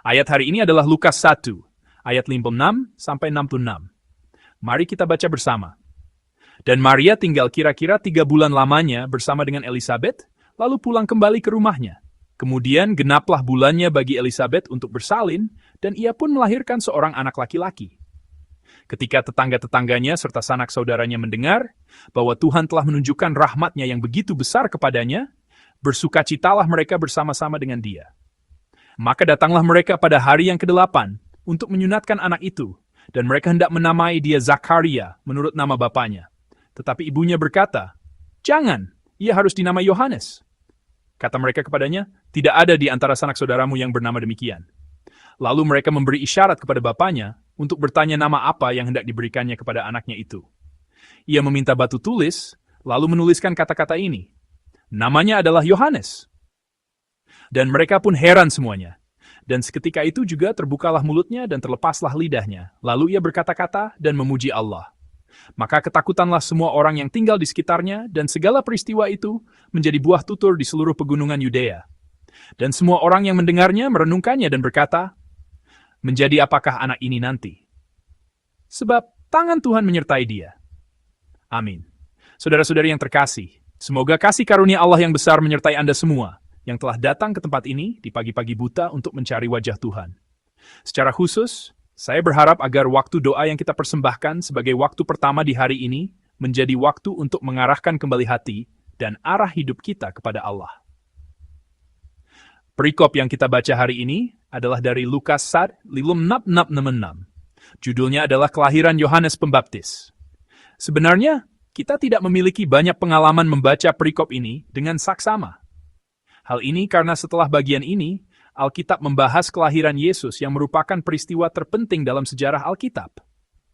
Ayat hari ini adalah Lukas 1, ayat 56 sampai 66. Mari kita baca bersama. Dan Maria tinggal kira-kira 3 bulan lamanya bersama dengan Elisabet, lalu pulang kembali ke rumahnya. Kemudian genaplah bulannya bagi Elisabet untuk bersalin, dan ia pun melahirkan seorang anak laki-laki. Ketika tetangga-tetangganya serta sanak saudaranya mendengar bahwa Tuhan telah menunjukkan rahmat-Nya yang begitu besar kepadanya, bersukacitalah mereka bersama-sama dengan dia. Maka datanglah mereka pada hari yang ke-8 untuk menyunatkan anak itu, dan mereka hendak menamai dia Zakaria menurut nama bapaknya. Tetapi ibunya berkata, "Jangan, ia harus dinamai Yohanes." Kata mereka kepadanya, "Tidak ada di antara sanak saudaramu yang bernama demikian." Lalu mereka memberi isyarat kepada bapaknya untuk bertanya nama apa yang hendak diberikannya kepada anaknya itu. Ia meminta batu tulis, lalu menuliskan kata-kata ini, "Namanya adalah Yohanes." Dan mereka pun heran semuanya. Dan seketika itu juga terbukalah mulutnya dan terlepaslah lidahnya. Lalu ia berkata-kata dan memuji Allah. Maka ketakutanlah semua orang yang tinggal di sekitarnya, dan segala peristiwa itu menjadi buah tutur di seluruh pegunungan Yudea. Dan semua orang yang mendengarnya merenungkannya dan berkata, "Menjadi apakah anak ini nanti? Sebab tangan Tuhan menyertai dia." Amin. Saudara-saudari yang terkasih, semoga kasih karunia Allah yang besar menyertai Anda semua yang telah datang ke tempat ini di pagi-pagi buta untuk mencari wajah Tuhan. Secara khusus, saya berharap agar waktu doa yang kita persembahkan sebagai waktu pertama di hari ini menjadi waktu untuk mengarahkan kembali hati dan arah hidup kita kepada Allah. Perikop yang kita baca hari ini adalah dari Lukas 1:56. Judulnya adalah Kelahiran Yohanes Pembaptis. Sebenarnya, kita tidak memiliki banyak pengalaman membaca perikop ini dengan saksama. Hal ini karena setelah bagian ini, Alkitab membahas kelahiran Yesus yang merupakan peristiwa terpenting dalam sejarah Alkitab.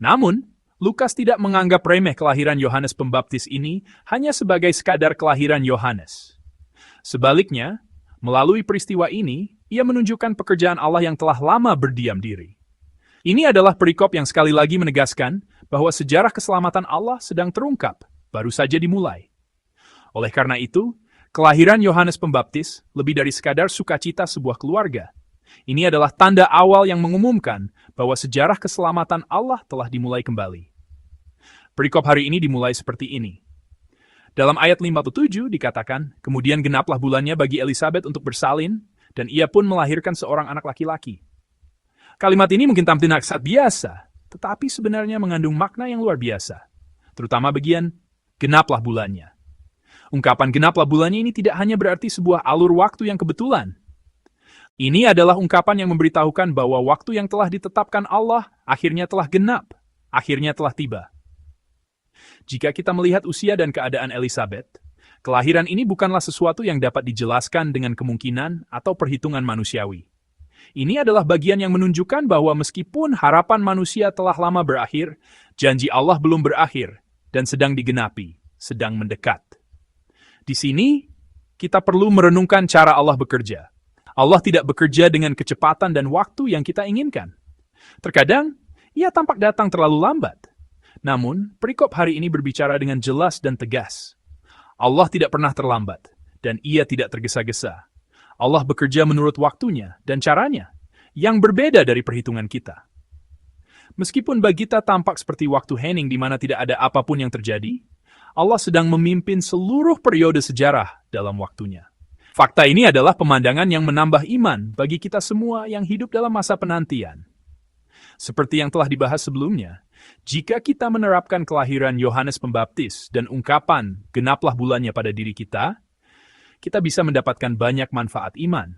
Namun, Lukas tidak menganggap remeh kelahiran Yohanes Pembaptis ini hanya sebagai sekadar kelahiran Yohanes. Sebaliknya, melalui peristiwa ini, ia menunjukkan pekerjaan Allah yang telah lama berdiam diri. Ini adalah perikop yang sekali lagi menegaskan bahwa sejarah keselamatan Allah sedang terungkap, baru saja dimulai. Oleh karena itu, kelahiran Yohanes Pembaptis lebih dari sekadar sukacita sebuah keluarga. Ini adalah tanda awal yang mengumumkan bahwa sejarah keselamatan Allah telah dimulai kembali. Perikop hari ini dimulai seperti ini. Dalam ayat 57 dikatakan, "Kemudian genaplah bulannya bagi Elisabet untuk bersalin, dan ia pun melahirkan seorang anak laki-laki." Kalimat ini mungkin tampil naksat biasa, tetapi sebenarnya mengandung makna yang luar biasa. Terutama bagian, genaplah bulannya. Ungkapan genaplah bulannya ini tidak hanya berarti sebuah alur waktu yang kebetulan. Ini adalah ungkapan yang memberitahukan bahwa waktu yang telah ditetapkan Allah akhirnya telah genap, akhirnya telah tiba. Jika kita melihat usia dan keadaan Elisabet, kelahiran ini bukanlah sesuatu yang dapat dijelaskan dengan kemungkinan atau perhitungan manusiawi. Ini adalah bagian yang menunjukkan bahwa meskipun harapan manusia telah lama berakhir, janji Allah belum berakhir dan sedang digenapi, sedang mendekat. Di sini, kita perlu merenungkan cara Allah bekerja. Allah tidak bekerja dengan kecepatan dan waktu yang kita inginkan. Terkadang, ia tampak datang terlalu lambat. Namun, perikop hari ini berbicara dengan jelas dan tegas. Allah tidak pernah terlambat, dan ia tidak tergesa-gesa. Allah bekerja menurut waktunya dan caranya, yang berbeda dari perhitungan kita. Meskipun bagi kita tampak seperti waktu hening di mana tidak ada apapun yang terjadi, Allah sedang memimpin seluruh periode sejarah dalam waktunya. Fakta ini adalah pemandangan yang menambah iman bagi kita semua yang hidup dalam masa penantian. Seperti yang telah dibahas sebelumnya, jika kita menerapkan kelahiran Yohanes Pembaptis dan ungkapan genaplah bulannya pada diri kita bisa mendapatkan banyak manfaat iman.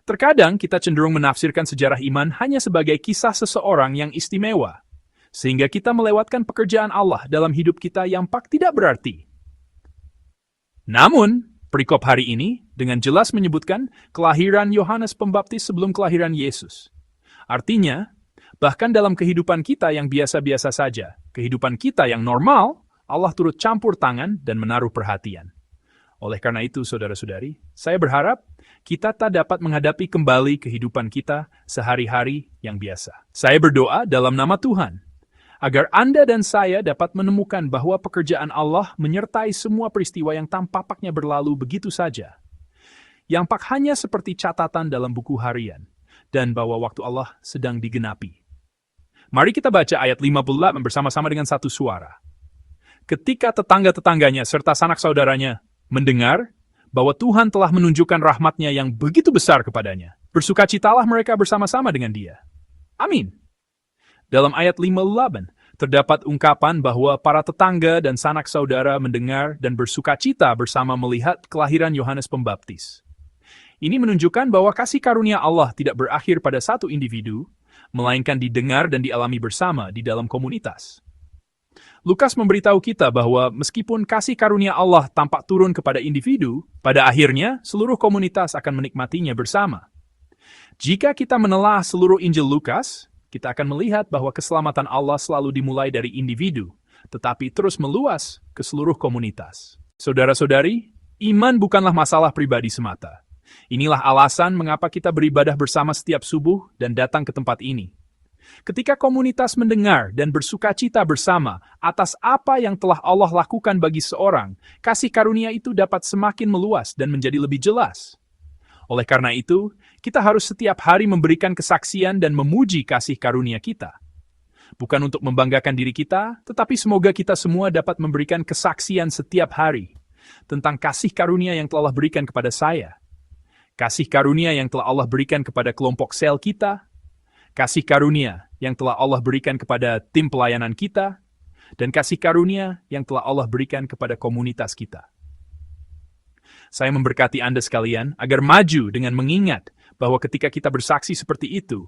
Terkadang kita cenderung menafsirkan sejarah iman hanya sebagai kisah seseorang yang istimewa, sehingga kita melewatkan pekerjaan Allah dalam hidup kita yang tidak berarti. Namun, perikop hari ini dengan jelas menyebutkan kelahiran Yohanes Pembaptis sebelum kelahiran Yesus. Artinya, bahkan dalam kehidupan kita yang biasa-biasa saja, kehidupan kita yang normal, Allah turut campur tangan dan menaruh perhatian. Oleh karena itu, saudara-saudari, saya berharap kita tak dapat menghadapi kembali kehidupan kita sehari-hari yang biasa. Saya berdoa dalam nama Tuhan, agar Anda dan saya dapat menemukan bahwa pekerjaan Allah menyertai semua peristiwa yang tampaknya berlalu begitu saja. Yang hanya seperti catatan dalam buku harian, dan bahwa waktu Allah sedang digenapi. Mari kita baca ayat 58 bersama-sama dengan satu suara. Ketika tetangga-tetangganya serta sanak saudaranya mendengar bahwa Tuhan telah menunjukkan rahmat-Nya yang begitu besar kepadanya, bersukacitalah mereka bersama-sama dengan dia. Amin. Dalam ayat 58, terdapat ungkapan bahwa para tetangga dan sanak saudara mendengar dan bersukacita bersama melihat kelahiran Yohanes Pembaptis. Ini menunjukkan bahwa kasih karunia Allah tidak berakhir pada satu individu, melainkan didengar dan dialami bersama di dalam komunitas. Lukas memberitahu kita bahwa meskipun kasih karunia Allah tampak turun kepada individu, pada akhirnya seluruh komunitas akan menikmatinya bersama. Jika kita menelah seluruh Injil Lukas, kita akan melihat bahwa keselamatan Allah selalu dimulai dari individu, tetapi terus meluas ke seluruh komunitas. Saudara-saudari, iman bukanlah masalah pribadi semata. Inilah alasan mengapa kita beribadah bersama setiap subuh dan datang ke tempat ini. Ketika komunitas mendengar dan bersukacita bersama atas apa yang telah Allah lakukan bagi seorang, kasih karunia itu dapat semakin meluas dan menjadi lebih jelas. Oleh karena itu, kita harus setiap hari memberikan kesaksian dan memuji kasih karunia kita. Bukan untuk membanggakan diri kita, tetapi semoga kita semua dapat memberikan kesaksian setiap hari tentang kasih karunia yang telah Allah berikan kepada saya. Kasih karunia yang telah Allah berikan kepada kelompok sel kita, kasih karunia yang telah Allah berikan kepada tim pelayanan kita, dan kasih karunia yang telah Allah berikan kepada komunitas kita. Saya memberkati Anda sekalian agar maju dengan mengingat bahwa ketika kita bersaksi seperti itu,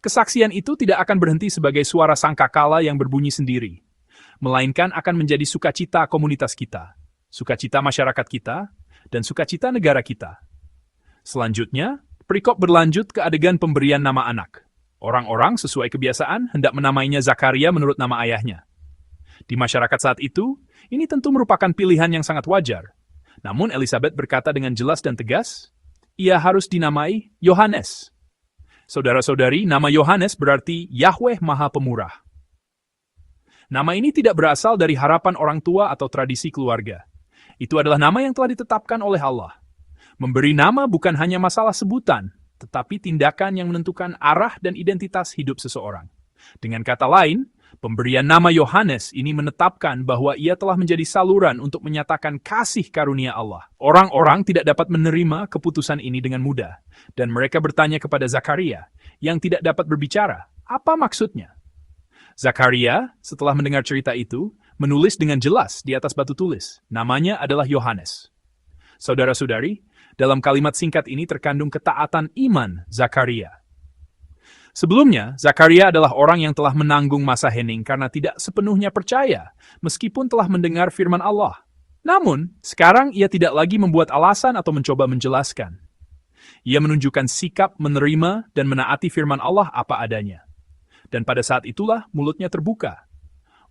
kesaksian itu tidak akan berhenti sebagai suara sangkakala yang berbunyi sendiri, melainkan akan menjadi sukacita komunitas kita, sukacita masyarakat kita, dan sukacita negara kita. Selanjutnya, perikop berlanjut ke adegan pemberian nama anak. Orang-orang sesuai kebiasaan hendak menamainya Zakaria menurut nama ayahnya. Di masyarakat saat itu, ini tentu merupakan pilihan yang sangat wajar. Namun Elizabeth berkata dengan jelas dan tegas, ia harus dinamai Yohanes. Saudara-saudari, nama Yohanes berarti Yahweh Maha Pemurah. Nama ini tidak berasal dari harapan orang tua atau tradisi keluarga. Itu adalah nama yang telah ditetapkan oleh Allah. Memberi nama bukan hanya masalah sebutan, tetapi tindakan yang menentukan arah dan identitas hidup seseorang. Dengan kata lain, pemberian nama Yohanes ini menetapkan bahwa ia telah menjadi saluran untuk menyatakan kasih karunia Allah. Orang-orang tidak dapat menerima keputusan ini dengan mudah, dan mereka bertanya kepada Zakaria, yang tidak dapat berbicara, apa maksudnya? Zakaria, setelah mendengar cerita itu, menulis dengan jelas di atas batu tulis, namanya adalah Yohanes. Saudara-saudari, dalam kalimat singkat ini terkandung ketaatan iman Zakaria. Sebelumnya, Zakaria adalah orang yang telah menanggung masa hening karena tidak sepenuhnya percaya, meskipun telah mendengar firman Allah. Namun, sekarang ia tidak lagi membuat alasan atau mencoba menjelaskan. Ia menunjukkan sikap menerima dan menaati firman Allah apa adanya. Dan pada saat itulah mulutnya terbuka.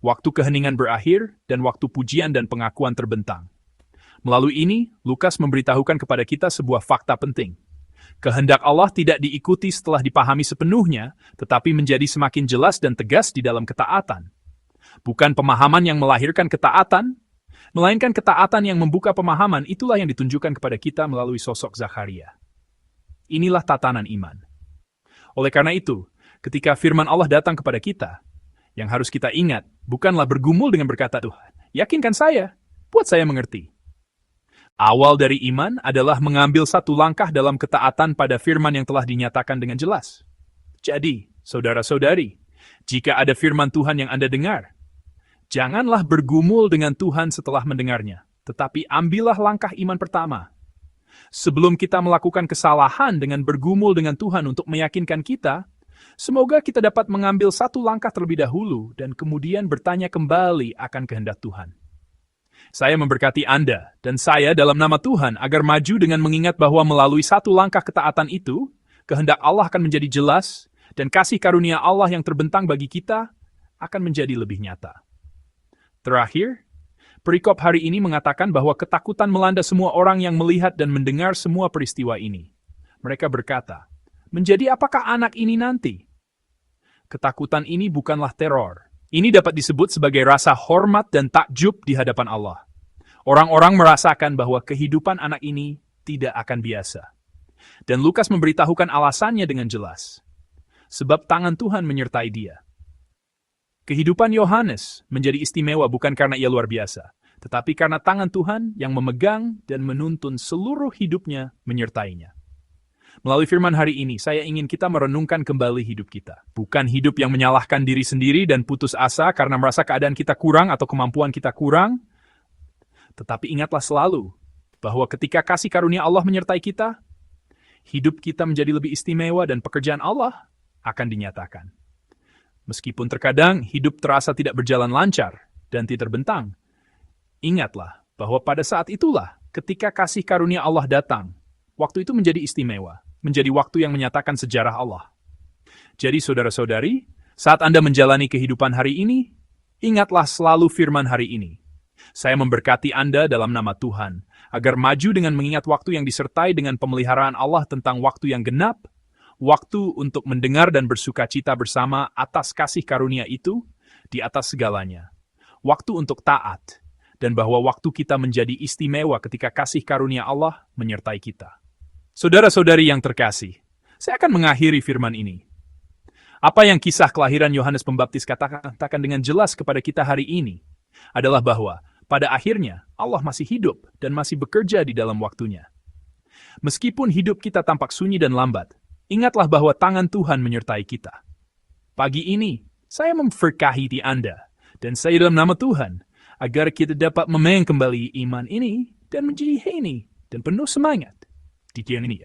Waktu keheningan berakhir dan waktu pujian dan pengakuan terbentang. Melalui ini, Lukas memberitahukan kepada kita sebuah fakta penting. Kehendak Allah tidak diikuti setelah dipahami sepenuhnya, tetapi menjadi semakin jelas dan tegas di dalam ketaatan. Bukan pemahaman yang melahirkan ketaatan, melainkan ketaatan yang membuka pemahaman itulah yang ditunjukkan kepada kita melalui sosok Zakaria. Inilah tatanan iman. Oleh karena itu, ketika firman Allah datang kepada kita, yang harus kita ingat bukanlah bergumul dengan berkata, Tuhan, yakinkan saya, buat saya mengerti. Awal dari iman adalah mengambil satu langkah dalam ketaatan pada firman yang telah dinyatakan dengan jelas. Jadi, saudara-saudari, jika ada firman Tuhan yang Anda dengar, janganlah bergumul dengan Tuhan setelah mendengarnya, tetapi ambillah langkah iman pertama. Sebelum kita melakukan kesalahan dengan bergumul dengan Tuhan untuk meyakinkan kita, semoga kita dapat mengambil satu langkah terlebih dahulu dan kemudian bertanya kembali akan kehendak Tuhan. Saya memberkati Anda dan saya dalam nama Tuhan agar maju dengan mengingat bahwa melalui satu langkah ketaatan itu, kehendak Allah akan menjadi jelas dan kasih karunia Allah yang terbentang bagi kita akan menjadi lebih nyata. Terakhir, perikop hari ini mengatakan bahwa ketakutan melanda semua orang yang melihat dan mendengar semua peristiwa ini. Mereka berkata, menjadi apakah anak ini nanti? Ketakutan ini bukanlah teror. Ini dapat disebut sebagai rasa hormat dan takjub di hadapan Allah. Orang-orang merasakan bahwa kehidupan anak ini tidak akan biasa. Dan Lukas memberitahukan alasannya dengan jelas. Sebab tangan Tuhan menyertai dia. Kehidupan Yohanes menjadi istimewa bukan karena ia luar biasa, tetapi karena tangan Tuhan yang memegang dan menuntun seluruh hidupnya menyertainya. Melalui firman hari ini, saya ingin kita merenungkan kembali hidup kita. Bukan hidup yang menyalahkan diri sendiri dan putus asa karena merasa keadaan kita kurang atau kemampuan kita kurang. Tetapi ingatlah selalu bahwa ketika kasih karunia Allah menyertai kita, hidup kita menjadi lebih istimewa dan pekerjaan Allah akan dinyatakan. Meskipun terkadang hidup terasa tidak berjalan lancar dan tidak terbentang, ingatlah bahwa pada saat itulah ketika kasih karunia Allah datang, waktu itu menjadi istimewa, menjadi waktu yang menyatakan sejarah Allah. Jadi saudara-saudari, saat Anda menjalani kehidupan hari ini, ingatlah selalu firman hari ini. Saya memberkati Anda dalam nama Tuhan, agar maju dengan mengingat waktu yang disertai dengan pemeliharaan Allah tentang waktu yang genap, waktu untuk mendengar dan bersuka cita bersama atas kasih karunia itu di atas segalanya. Waktu untuk taat, dan bahwa waktu kita menjadi istimewa ketika kasih karunia Allah menyertai kita. Saudara-saudari yang terkasih, saya akan mengakhiri firman ini. Apa yang kisah kelahiran Yohanes Pembaptis katakan dengan jelas kepada kita hari ini adalah bahwa pada akhirnya Allah masih hidup dan masih bekerja di dalam waktunya. Meskipun hidup kita tampak sunyi dan lambat, ingatlah bahwa tangan Tuhan menyertai kita. Pagi ini, saya memberkahi Anda, dan saya dalam nama Tuhan, agar kita dapat memegang kembali iman ini, dan menjadi heni, dan penuh semangat di dunia ini.